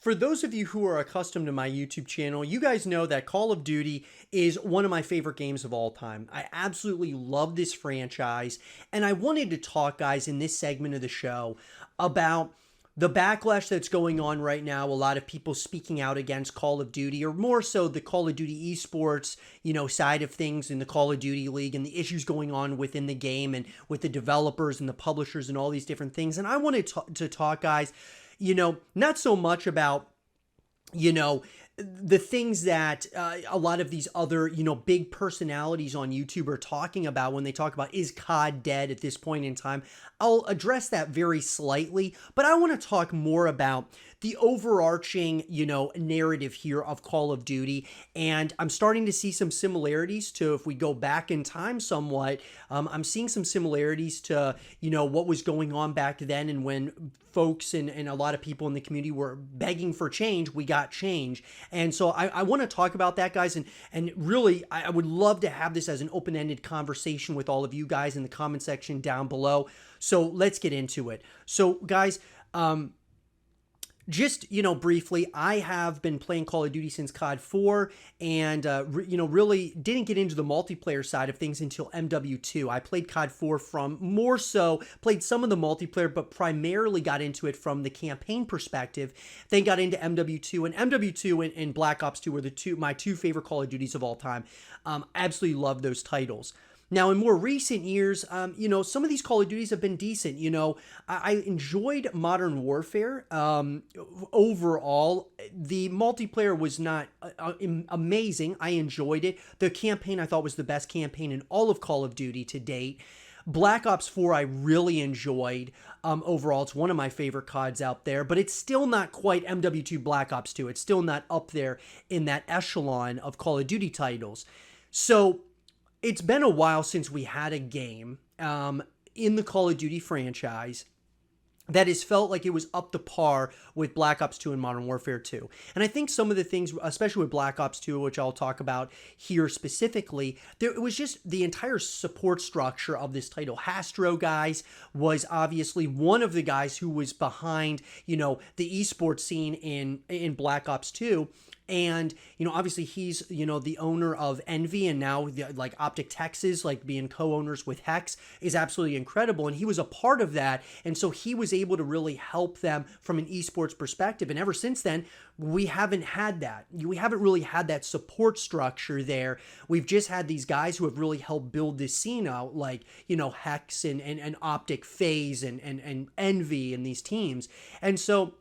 For those of you who are accustomed to my YouTube channel, you guys know that Call of Duty is one of my favorite games of all time. I absolutely love this franchise, and I wanted to talk, guys, in this segment of the show about the backlash that's going on right now. A lot of people speaking out against Call of Duty, or more so the Call of Duty esports, side of things in the Call of Duty League, and the issues going on within the game and with the developers and the publishers and all these different things. And I wanted to talk, guys, not so much about, the things that a lot of these other, big personalities on YouTube are talking about when they talk about, is COD dead at this point in time? I'll address that very slightly, but I want to talk more about the overarching, narrative here of Call of Duty. And I'm starting to see some similarities to, if we go back in time somewhat, I'm seeing some similarities to, what was going on back then. And when folks and a lot of people in the community were begging for change, we got change. And so I want to talk about that, guys. And really, I would love to have this as an open-ended conversation with all of you guys in the comment section down below. So let's get into it. So, guys, just, briefly, I have been playing Call of Duty since COD 4 and, really didn't get into the multiplayer side of things until MW2. I played COD 4 played some of the multiplayer, but primarily got into it from the campaign perspective. Then got into MW2, and MW2 and Black Ops 2 were my two favorite Call of Duties of all time. Absolutely love those titles. Now, in more recent years, some of these Call of Duties have been decent. I enjoyed Modern Warfare. Overall, the multiplayer was not amazing. I enjoyed it. The campaign, I thought, was the best campaign in all of Call of Duty to date. Black Ops 4, I really enjoyed. Overall, it's one of my favorite CODs out there, but it's still not quite MW2 Black Ops 2. It's still not up there in that echelon of Call of Duty titles. So, it's been a while since we had a game in the Call of Duty franchise that has felt like it was up to par with Black Ops 2 and Modern Warfare 2. And I think some of the things, especially with Black Ops 2, which I'll talk about here specifically, it was just the entire support structure of this title. Hastro, guys, was obviously one of the guys who was behind, the esports scene in Black Ops 2. And, obviously he's, the owner of Envy, and now Optic Texas, being co-owners with Hex, is absolutely incredible. And he was a part of that. And so he was able to really help them from an esports perspective. And ever since then, we haven't had that. We haven't really had that support structure there. We've just had these guys who have really helped build this scene out, Hex and Optic Phase and Envy and these teams. And so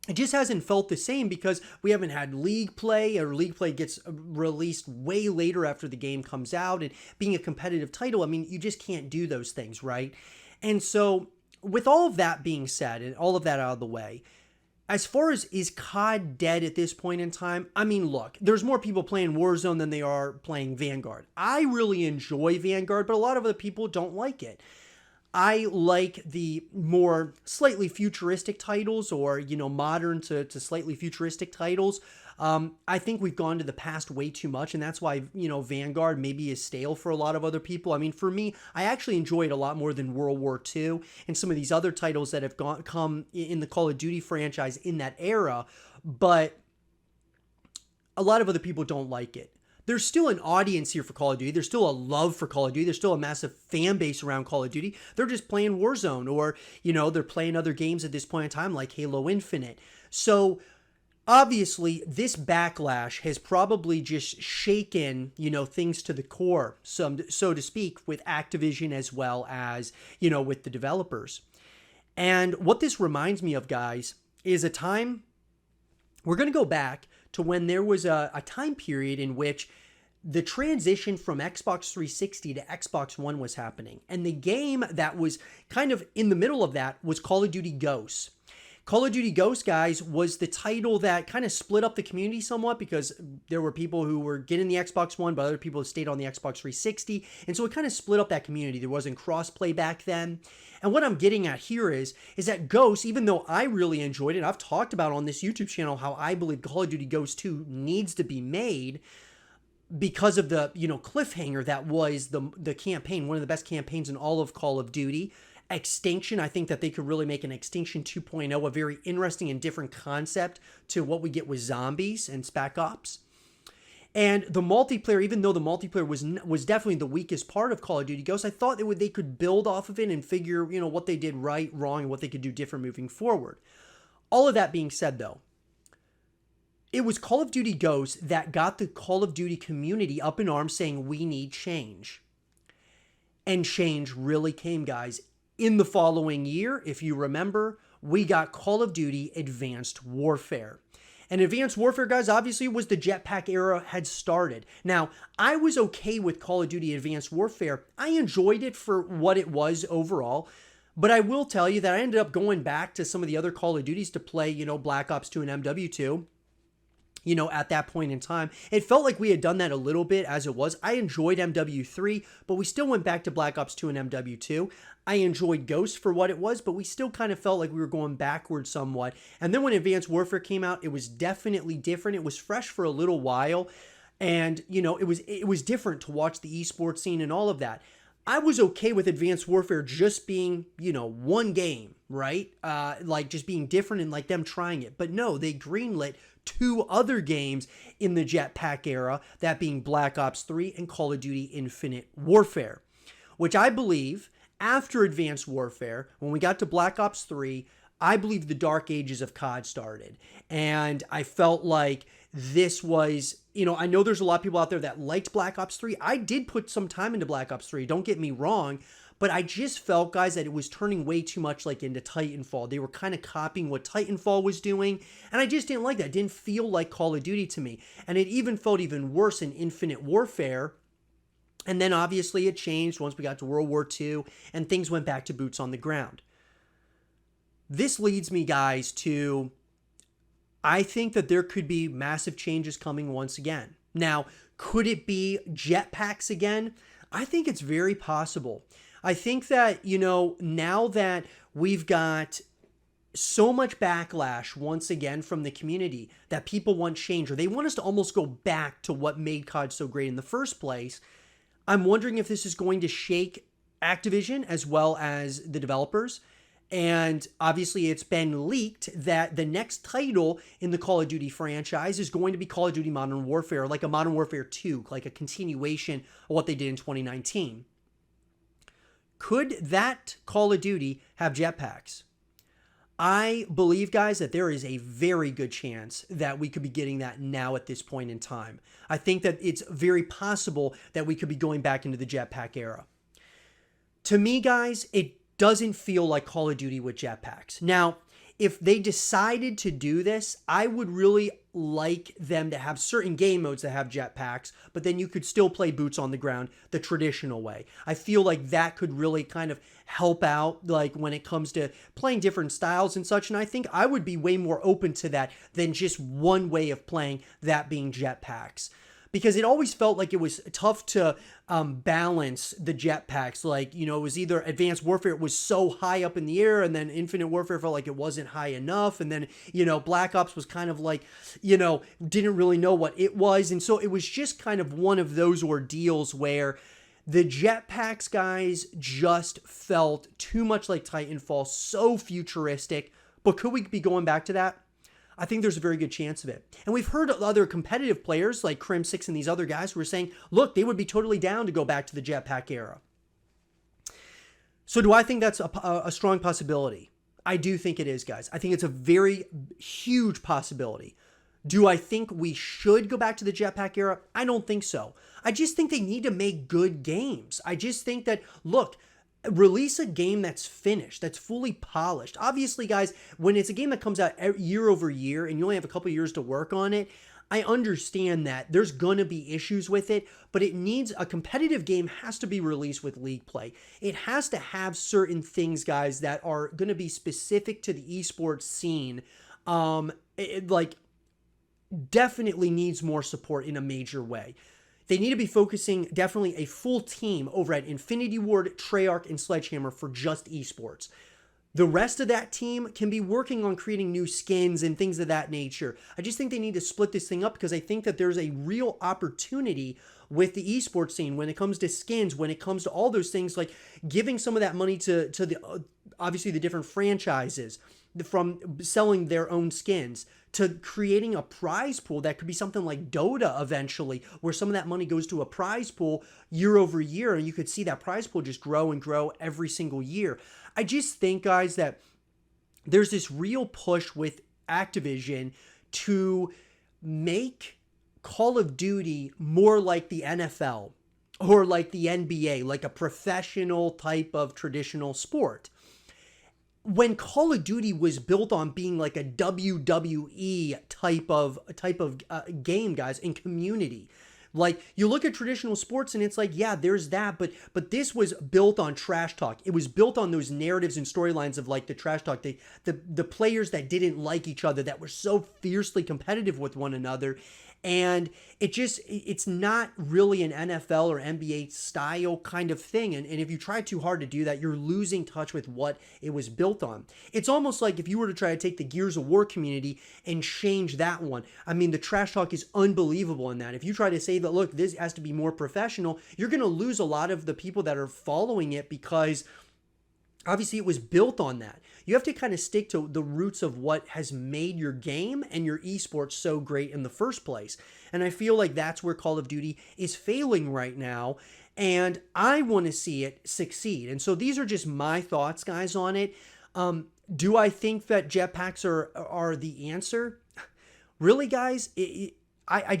it just hasn't felt the same because we haven't had League play, or League play gets released way later after the game comes out. And being a competitive title, I mean, you just can't do those things, right? And so with all of that being said and all of that out of the way, as far as, is COD dead at this point in time? I mean, look, there's more people playing Warzone than they are playing Vanguard. I really enjoy Vanguard, but a lot of other people don't like it. I like the more slightly futuristic titles, or, modern to slightly futuristic titles. I think we've gone to the past way too much, and that's why, Vanguard maybe is stale for a lot of other people. I mean, for me, I actually enjoy it a lot more than World War II and some of these other titles that have come in the Call of Duty franchise in that era, but a lot of other people don't like it. There's still an audience here for Call of Duty. There's still a love for Call of Duty. There's still a massive fan base around Call of Duty. They're just playing Warzone, or, they're playing other games at this point in time, like Halo Infinite. So, obviously, this backlash has probably just shaken, things to the core, so to speak, with Activision as well as, with the developers. And what this reminds me of, guys, is a time, we're going to go back to when there was a time period in which the transition from Xbox 360 to Xbox One was happening. And the game that was kind of in the middle of that was Call of Duty Ghosts. Call of Duty Ghosts, guys, was the title that kind of split up the community somewhat, because there were people who were getting the Xbox One, but other people stayed on the Xbox 360. And so it kind of split up that community. There wasn't crossplay back then. And what I'm getting at here is that Ghosts, even though I really enjoyed it, I've talked about on this YouTube channel how I believe Call of Duty Ghosts 2 needs to be made, because of the, cliffhanger that was the campaign, one of the best campaigns in all of Call of Duty. Extinction, I think that they could really make an Extinction 2.0 a very interesting and different concept to what we get with zombies and Spec Ops. And the multiplayer, even though the multiplayer was definitely the weakest part of Call of Duty Ghosts, I thought they could build off of it and figure, what they did right, wrong, and what they could do different moving forward. All of that being said, though, it was Call of Duty Ghosts that got the Call of Duty community up in arms saying, we need change. And change really came, guys. In the following year, if you remember, we got Call of Duty Advanced Warfare. And Advanced Warfare, guys, obviously was the Jetpack era had started. Now, I was okay with Call of Duty Advanced Warfare. I enjoyed it for what it was overall. But I will tell you that I ended up going back to some of the other Call of Duties to play, Black Ops 2 and MW2. At that point in time. It felt like we had done that a little bit as it was. I enjoyed MW3, but we still went back to Black Ops 2 and MW2. I enjoyed Ghost for what it was, but we still kind of felt like we were going backwards somewhat. And then when Advanced Warfare came out, it was definitely different. It was fresh for a little while. And, it was different to watch the esports scene and all of that. I was okay with Advanced Warfare just being, one game, right? Like just being different and like them trying it. But no, they greenlit 2 other games in the Jetpack era, that being Black Ops 3 and Call of Duty Infinite Warfare, which I believe after Advanced Warfare, when we got to Black Ops 3, I believe the dark ages of COD started. And I felt like this was, I know there's a lot of people out there that liked Black Ops 3. I did put some time into Black Ops 3, don't get me wrong, but I just felt, guys, that it was turning way too much like into Titanfall. They were kind of copying what Titanfall was doing, and I just didn't like that. It didn't feel like Call of Duty to me. And it even felt even worse in Infinite Warfare. And then obviously it changed once we got to World War II, and things went back to boots on the ground. This leads me, guys, to I think that there could be massive changes coming once again. Now, could it be jetpacks again? I think it's very possible. I think that, now that we've got so much backlash once again from the community that people want change, or they want us to almost go back to what made COD so great in the first place, I'm wondering if this is going to shake Activision as well as the developers. And obviously it's been leaked that the next title in the Call of Duty franchise is going to be Call of Duty Modern Warfare, like a Modern Warfare 2, like a continuation of what they did in 2019. Could that Call of Duty have jetpacks? I believe, guys, that there is a very good chance that we could be getting that now at this point in time. I think that it's very possible that we could be going back into the jetpack era. To me, guys, it doesn't feel like Call of Duty with jetpacks. Now, if they decided to do this, I would really like them to have certain game modes that have jetpacks, but then you could still play boots on the ground the traditional way. I feel like that could really kind of help out, like when it comes to playing different styles and such, and I think I would be way more open to that than just one way of playing, that being jetpacks. Because it always felt like it was tough to balance the jetpacks. Like, it was either Advanced Warfare, it was so high up in the air, and then Infinite Warfare felt like it wasn't high enough. And then, Black Ops was kind of like, didn't really know what it was. And so it was just kind of one of those ordeals where the jetpacks, guys, just felt too much like Titanfall, so futuristic. But could we be going back to that? I think there's a very good chance of it. And we've heard other competitive players like Crim6 and these other guys who are saying, look, they would be totally down to go back to the jetpack era. So do I think that's a strong possibility? I do think it is, guys. I think it's a very huge possibility. Do I think we should go back to the jetpack era? I don't think so. I just think they need to make good games. I just think that, look, release a game that's finished, that's fully polished. Obviously, guys, when it's a game that comes out year over year and you only have a couple years to work on it, I understand that there's going to be issues with it, but a competitive game has to be released with league play. It has to have certain things, guys, that are going to be specific to the esports scene. Definitely needs more support in a major way. They need to be focusing definitely a full team over at Infinity Ward, Treyarch, and Sledgehammer for just esports. The rest of that team can be working on creating new skins and things of that nature. I just think they need to split this thing up because I think that there's a real opportunity with the esports scene, when it comes to skins, when it comes to all those things, like giving some of that money to the obviously the different franchises, from selling their own skins to creating a prize pool that could be something like Dota eventually, where some of that money goes to a prize pool year over year, and you could see that prize pool just grow and grow every single year. I just think, guys, that there's this real push with Activision to make Call of Duty more like the NFL or like the NBA, like a professional type of traditional sport. When Call of Duty was built on being like a WWE type of game, guys, and community. Like, you look at traditional sports and it's like, yeah, there's that, but this was built on trash talk. It was built on those narratives and storylines of like the trash talk, the players that didn't like each other, that were so fiercely competitive with one another. And it's not really an NFL or NBA style kind of thing. And if you try too hard to do that, you're losing touch with what it was built on. It's almost like if you were to try to take the Gears of War community and change that one. I mean, the trash talk is unbelievable in that. If you try to say that, look, this has to be more professional, you're going to lose a lot of the people that are following it, because obviously it was built on that. You have to kind of stick to the roots of what has made your game and your esports so great in the first place. And I feel like that's where Call of Duty is failing right now. And I want to see it succeed. And so these are just my thoughts, guys, on it. Do I think that jetpacks are the answer? Really, guys? I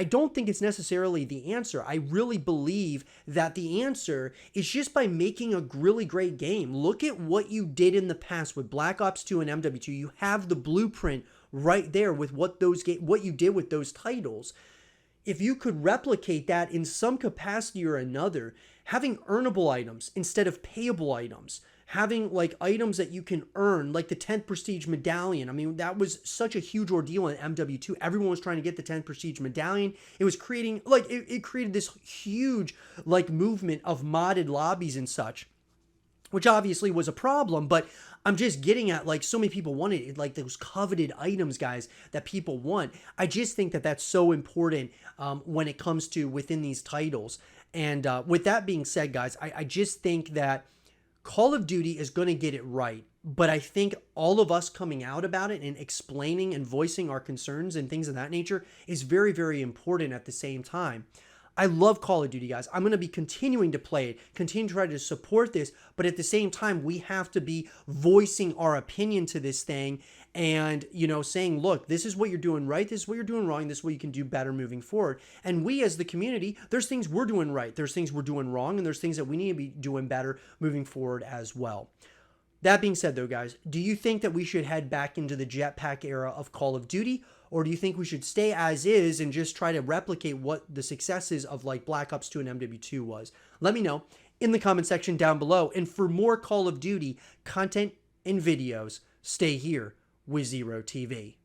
don't think it's necessarily the answer. I really believe that the answer is just by making a really great game. Look at what you did in the past with Black Ops 2 and MW2. You have the blueprint right there with what you did with those titles. If you could replicate that in some capacity or another, having earnable items instead of payable items, having like items that you can earn, like the 10th Prestige Medallion. I mean, that was such a huge ordeal in MW2. Everyone was trying to get the 10th Prestige Medallion. It was creating, like, it created this huge, like, movement of modded lobbies and such, which obviously was a problem, but I'm just getting at, like, so many people wanted it, like those coveted items, guys, that people want. I just think that that's so important when it comes to within these titles. And with that being said, guys, I just think that Call of Duty is going to get it right, but I think all of us coming out about it and explaining and voicing our concerns and things of that nature is very, very important at the same time. I love Call of Duty, guys. I'm going to be continuing to play it, continue to try to support this, but at the same time, we have to be voicing our opinion to this thing and, you know, saying, look, this is what you're doing right, this is what you're doing wrong, this is what you can do better moving forward. And we as the community, there's things we're doing right, there's things we're doing wrong, and there's things that we need to be doing better moving forward as well. That being said, though, guys, do you think that we should head back into the jetpack era of Call of Duty, or do you think we should stay as is and just try to replicate what the successes of like Black Ops 2 and MW2 was? Let me know in the comment section down below. And for more Call of Duty content and videos, stay here with Zero TV.